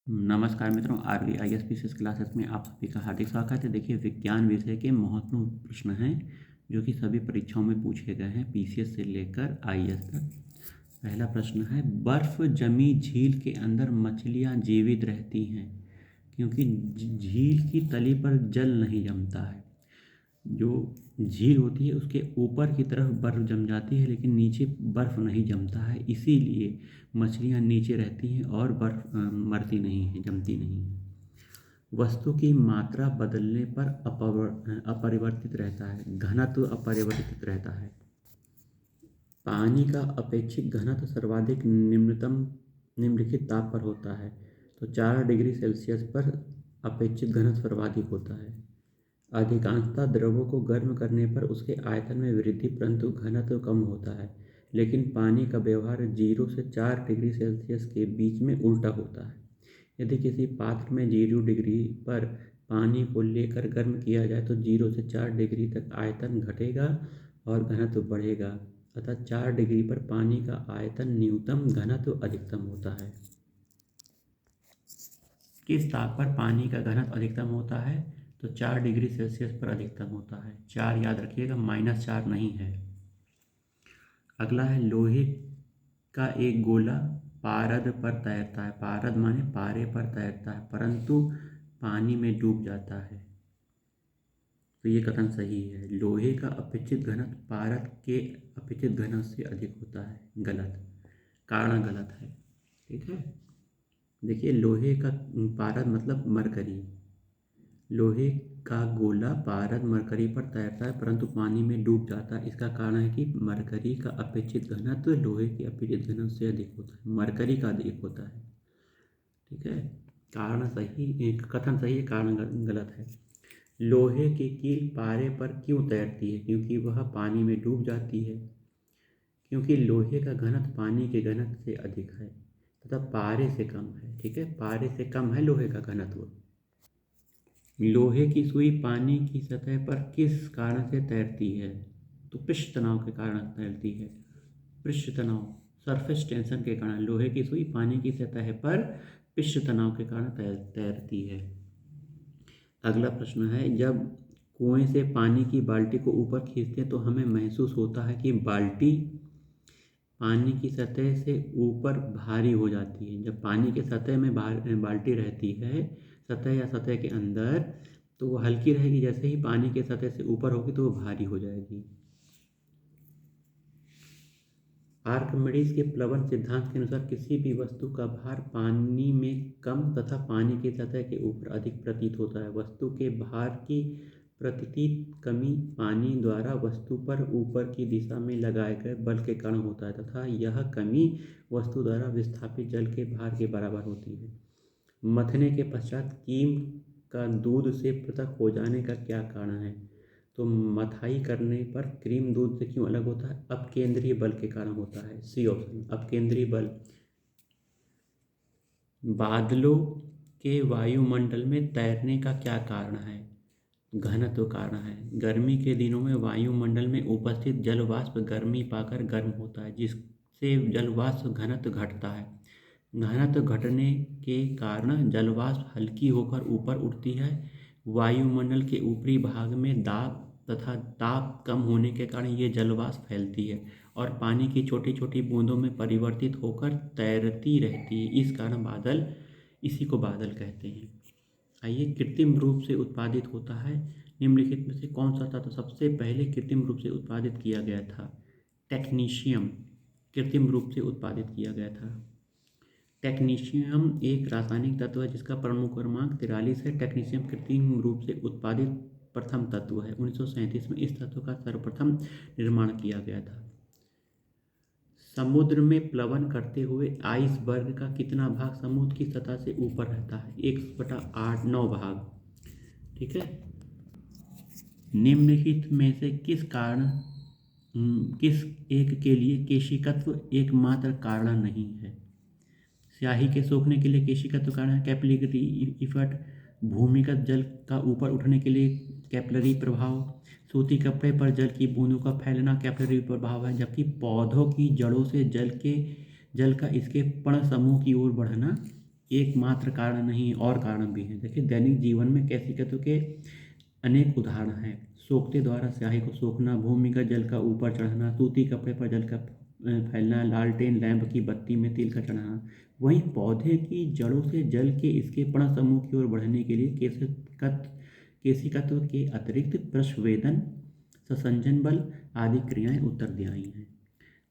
नमस्कार मित्रों, RVIS PCS classes में आप सभी का हार्दिक स्वागत है। देखिए, विज्ञान विषय के महत्वपूर्ण प्रश्न हैं जो कि सभी परीक्षाओं में पूछे गए हैं, पीसीएस से लेकर आईएएस तक। पहला प्रश्न है, बर्फ जमी झील के अंदर मछलियां जीवित रहती हैं क्योंकि झील की तली पर जल नहीं जमता है। जो झील होती है उसके ऊपर की तरफ बर्फ़ जम जाती है, लेकिन नीचे बर्फ़ नहीं जमता है, इसीलिए मछलियाँ नीचे रहती हैं और बर्फ़ मरती नहीं है, जमती नहीं है। वस्तु की मात्रा बदलने पर अपरिवर्तित रहता है, घनत्व अपरिवर्तित रहता है। पानी का अपेक्षित घनत्व सर्वाधिक निम्नलिखित ताप पर होता है। तो 4 डिग्री सेल्सियस पर अपेक्षित घनत्व सर्वाधिक होता है। अधिकांशतः द्रवों को गर्म करने पर उसके आयतन में वृद्धि परंतु घनत्व कम होता है, लेकिन पानी का व्यवहार 0 से 4 डिग्री सेल्सियस के बीच में उल्टा होता है। यदि किसी पात्र में 0 डिग्री पर पानी को लेकर गर्म किया जाए तो 0 से 4 डिग्री तक आयतन घटेगा और घनत्व बढ़ेगा। अतः 4 डिग्री पर पानी का आयतन न्यूनतम, घनत्व अधिकतम होता है। किस ताप पर पानी का घनत्व अधिकतम होता है? तो 4 डिग्री सेल्सियस पर अधिकतम होता है। 4 याद रखिएगा, -4 नहीं है। अगला है, लोहे का एक गोला पारद पर तैरता है। पारद माने पारे पर तैरता है, परंतु पानी में डूब जाता है। तो ये कथन सही है। लोहे का अपेक्षित घनत्व पारद के अपेक्षित घनत्व से अधिक होता है। गलत, कारण गलत है। ठीक है, देखिए, लोहे का पारद मतलब मरकरी। लोहे का गोला पारद मरकरी पर तैरता है परंतु पानी में डूब जाता है। इसका कारण है कि मरकरी का अपेक्षित घनत्व लोहे के अपेक्षित घनत्व से अधिक होता है, मरकरी का अधिक होता है। ठीक है, कारण सही, कथन सही है, कारण गलत है। लोहे की कील पारे पर क्यों तैरती है? क्योंकि वह पानी में डूब जाती है। क्योंकि लोहे का घनत्व पानी के घनत्व से अधिक है तथा पारे से कम है। ठीक है, पारे से कम है लोहे का घनत्व। लोहे की सुई पानी की सतह पर किस कारण से तैरती है? तो पृष्ठ तनाव के कारण तैरती है। पृष्ठ तनाव, सरफेस टेंशन के कारण लोहे की सुई पानी की सतह पर पृष्ठ तनाव के कारण तैरती है। अगला प्रश्न है, जब कुएं से पानी की बाल्टी को ऊपर खींचते हैं तो हमें महसूस होता है कि बाल्टी पानी की सतह से ऊपर भारी हो जाती है। जब पानी के सतह में बाल्टी रहती है, सतह या सतह के अंदर, तो वो हल्की रहेगी। जैसे ही पानी के सतह से ऊपर होगी तो वो भारी हो जाएगी। आर्किमिडीज के प्लवन सिद्धांत के अनुसार किसी भी वस्तु का भार पानी में कम तथा पानी की सतह के ऊपर अधिक प्रतीत होता है। वस्तु के भार की प्रतीत कमी पानी द्वारा वस्तु पर ऊपर की दिशा में लगाए गए बल के कारण होता है तथा यह कमी वस्तु द्वारा विस्थापित जल के भार के बराबर होती है। मथने के पश्चात क्रीम का दूध से पृथक हो जाने का क्या कारण है? तो मथाई करने पर क्रीम दूध से क्यों अलग होता है? अपकेंद्रीय बल के कारण होता है। सी ऑप्शन, अपकेंद्रीय बल। बादलों के वायुमंडल में तैरने का क्या कारण है? घनत्व कारण है। गर्मी के दिनों में वायुमंडल में उपस्थित जल वाष्प गर्मी पाकर गर्म होता है, जिससे जल वाष्प घनत्व घटता है। घनत्व घटने के कारण जल वाष्प हल्की होकर ऊपर उठती है। वायुमंडल के ऊपरी भाग में दाब तथा ताप कम होने के कारण ये जल वाष्प फैलती है और पानी की छोटी छोटी बूंदों में परिवर्तित होकर तैरती रहती है। इस कारण इसी को बादल कहते हैं। आइए, कृत्रिम रूप से उत्पादित होता है निम्नलिखित में से कौन सा था? तो सबसे पहले कृत्रिम रूप से उत्पादित किया गया था टेक्नीशियम। कृत्रिम रूप से उत्पादित किया गया था। टेक्नीशियम एक रासायनिक तत्व है जिसका परमाणु क्रमांक 43 है। टेक्नीशियम कृत्रिम रूप से उत्पादित प्रथम तत्व है। 1937 में इस तत्व का सर्वप्रथम निर्माण किया गया था। समुद्र में प्लवन करते हुए आइसबर्ग का कितना भाग समुद्र की सतह से ऊपर रहता है? 1/8, 9 भाग। ठीक है, निम्नलिखित में से किस एक के लिए केशिकत्व एकमात्र कारण नहीं है? स्याही के सूखने के लिए केशिकत्व कारण है कैपिलरी इफेक्ट। भूमिगत जल का ऊपर उठने के लिए कैपिलरी प्रभाव। सूती कपड़े पर जल की बूंदों का फैलना कैपिलरी प्रभाव है। जबकि पौधों की जड़ों से जल का इसके पर्ण समूह की ओर बढ़ना एकमात्र कारण नहीं, और कारण भी हैं। देखिए, दैनिक जीवन में कैसी तत्व के अनेक उदाहरण हैं। सोखते द्वारा स्याही को सोखना, भूमिगत जल का ऊपर चढ़ना, सूती कपड़े पर जल का फैलना, लालटेन लैंप की बत्ती में तिल का चढ़ना। वहीं पौधे की जड़ों से जल के इसके पर्ण समूह की ओर बढ़ने के लिए केशिकत्व के अतिरिक्त प्रस्वेदन, ससंजन बल आदि क्रियाएं उत्तरदायी हैं।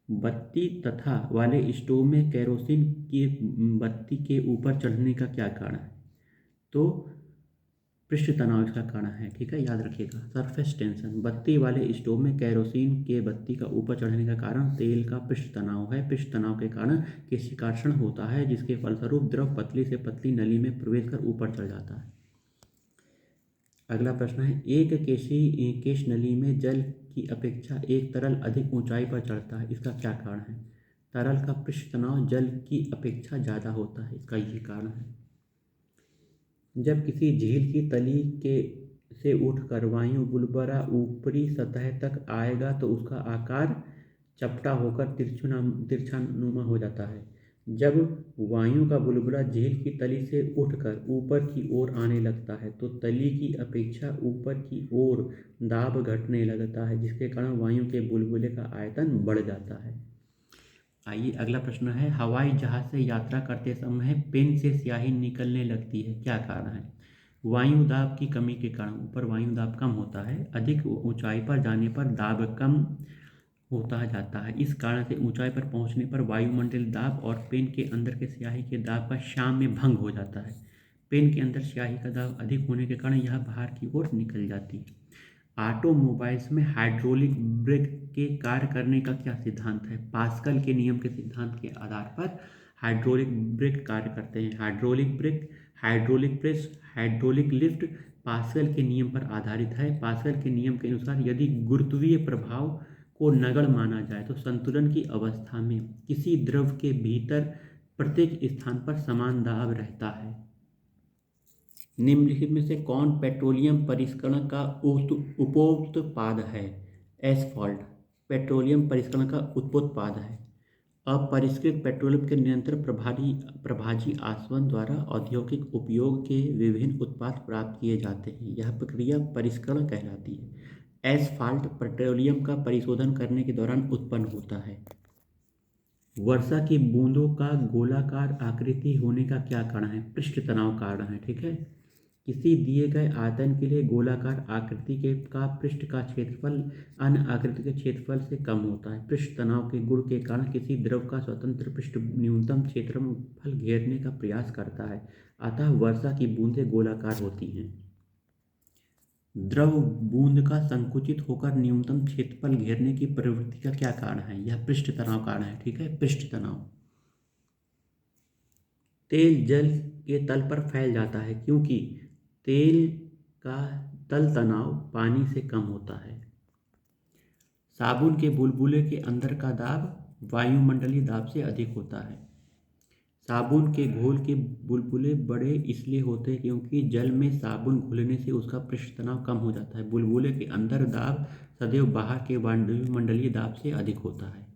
बत्ती तथा वाले स्टोव में केरोसिन की बत्ती के ऊपर चढ़ने का क्या कारण है? तो पृष्ठ तनाव इसका कारण है। ठीक है, याद रखिएगा। सरफेस टेंशन, बत्ती वाले स्टोव में केरोसिन के बत्ती का ऊपर चढ़ने का कारण तेल का पृष्ठ तनाव है। पृष्ठ तनाव के कारण केशिकार्षण होता है, जिसके फलस्वरूप द्रव पतली से पतली नली में प्रवेश कर ऊपर चढ़ जाता है। अगला प्रश्न है, एक केश नली में जल की अपेक्षा एक तरल अधिक ऊंचाई पर चढ़ता है, इसका क्या कारण है? तरल का पृष्ठ तनाव जल की अपेक्षा ज़्यादा होता है, इसका ये कारण है। जब किसी झील की तली के से उठकर वायु बुलबुला ऊपरी सतह तक आएगा तो उसका आकार चपटा होकर तिरछानुमा हो जाता है। जब वायु का बुलबुला झील की तली से उठकर ऊपर की ओर आने लगता है तो तली की अपेक्षा ऊपर की ओर दाब घटने लगता है, जिसके कारण वायु के बुलबुले का आयतन बढ़ जाता है। आइए, अगला प्रश्न है, हवाई जहाज से यात्रा करते समय पेन से स्याही निकलने लगती है, क्या कारण है? वायु दाब की कमी के कारण ऊपर वायु दाब कम होता है। अधिक ऊंचाई पर जाने पर दाब कम होता जाता है। इस कारण से ऊंचाई पर पहुंचने पर वायुमंडलीय दाब और पेन के अंदर के स्याही के दाब का साम्य भंग हो जाता है। पेन के अंदर स्याही का दाब अधिक होने के कारण यह बाहर की ओर निकल जाती है। ऑटोमोबाइल्स में हाइड्रोलिक ब्रेक के कार्य करने का क्या सिद्धांत है? पास्कल के नियम के सिद्धांत के आधार पर हाइड्रोलिक ब्रेक कार्य करते हैं। Hydraulic brake, hydraulic press, hydraulic lift pascal के नियम पर आधारित है। पास्कल के नियम के अनुसार यदि गुरुत्वीय प्रभाव को नगण्य माना जाए तो संतुलन की अवस्था में किसी द्रव के भीतर प्रत्येक स्थान पर समान दाब रहता है। निम्नलिखित में से कौन पेट्रोलियम परिष्करण का उपोत्पाद है? एस्फॉल्ट पेट्रोलियम परिष्करण का उपोत्पाद है। अपरिष्कृत पेट्रोलियम के निरंतर प्रभाजी आसवन द्वारा औद्योगिक उपयोग के विभिन्न उत्पाद प्राप्त किए जाते हैं। यह प्रक्रिया परिष्करण कहलाती है। एस्फाल्ट पेट्रोलियम का परिशोधन करने के दौरान उत्पन्न होता है। वर्षा की बूंदों का गोलाकार आकृति होने का क्या कारण है? पृष्ठ तनाव कारण है। ठीक है, किसी दिए गए आयतन के लिए गोलाकार आकृति का पृष्ठ का क्षेत्रफल अन्य आकृति के क्षेत्रफल से कम होता है। पृष्ठ तनाव के गुण के कारण किसी द्रव का स्वतंत्र पृष्ठ न्यूनतम क्षेत्रफल घेरने का प्रयास करता है, अतः वर्षा की बूंदें गोलाकार होती हैं। द्रव बूंद का संकुचित होकर न्यूनतम क्षेत्रफल घेरने की प्रवृत्ति का क्या कारण है? यह पृष्ठ तनाव कारण है। ठीक है, पृष्ठ तनाव। तेल जल के तल पर फैल जाता है क्योंकि तेल का तल तनाव पानी से कम होता है। साबुन के बुलबुले के अंदर का दाब वायुमंडलीय दाब से अधिक होता है। साबुन के घोल के बुलबुले बड़े इसलिए होते हैं क्योंकि जल में साबुन घुलने से उसका पृष्ठ तनाव कम हो जाता है। बुलबुले के अंदर दाब सदैव बाहर के वायुमंडलीय दाब से अधिक होता है।